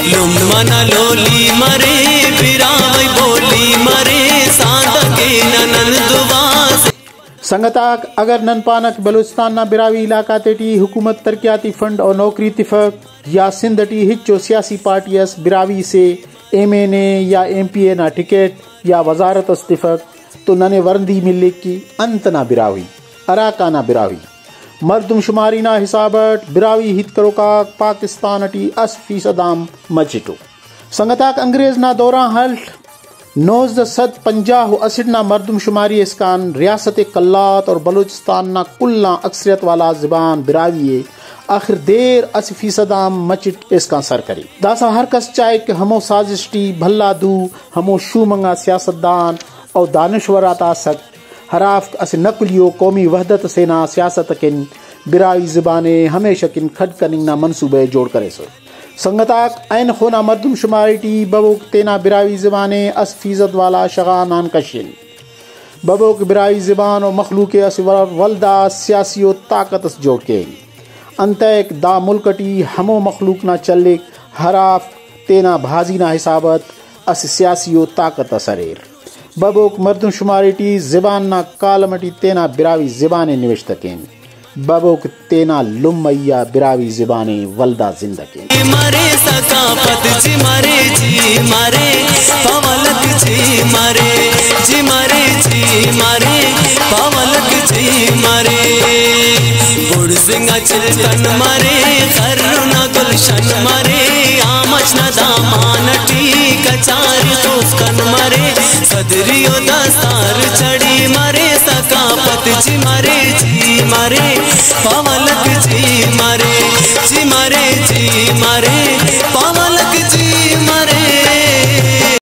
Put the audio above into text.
लुम्मना lolly मरे बिरावई बोली मरे सादके ननन दुआ संगताक अगर ननपानक बलूचिस्तान ना बिरावी इलाका तेटी हुकूमत तरक्याती फंड और नौकरी इत्तिफाक या सिंध टी हिच्चो सियासी पार्टियस बिरावी से MNA या MPA ना टिकट या वजारत इस्तिफाक तो नने वरंदी मिल्लिक की अंत ना बिरावी अराकाना बिरावी मर्दम शुमारी ना हिसाबट बिरावी हित करो का पाकिस्तान टी 80% मचिटो संगताक अंग्रेज ना दौरा हल्ट 1950 ना मर्दम शुमारी इसकान रियासत कल्लात और बलूचिस्तान ना कुल्ला अक्सरियत वाला ज़बान बिरावी आखिर देर 80% मचिट इसका सर करी दासा हर कस चाहे कि हमो साजिश टी भल्ला दू हमो शू मंगा सियासतदान और दानश्वर आता सक हराफ्त अस नकलियो कौमी वहदत सेना सियासत किन बिरावी ज़बाने हमेशा किन खड कनिंग ना मनसूबे जोड़ करे सो संगताक ऐन खोना मर्दम शुमारी टी बबोक तेना बिरावी ज़बाने 80% वाला शगानान कशिन बबोक बिरावी ज़बान और मखलूक अस वल्दा सियासी ताकत जोड़ के अंतक दा मुल्कटी हमो मखलूक ना चलिक हराफ तेना भाजी ना हिसाबत अस सियासी ताकत सरेर बबोक मर्दम शुमारी टी ज़बान ना कालमटी तेना बिरावी ज़बाने निविश्तकें बबोक तेना लुम्मैया बिरावी ज़बाने वल्दा जिंदगी मारे सकाफत जी मारे पवलक जी मारे पवलक जी मारे बुढ़ सिंगा चिल्तन मारे खरुना गुलशन मारे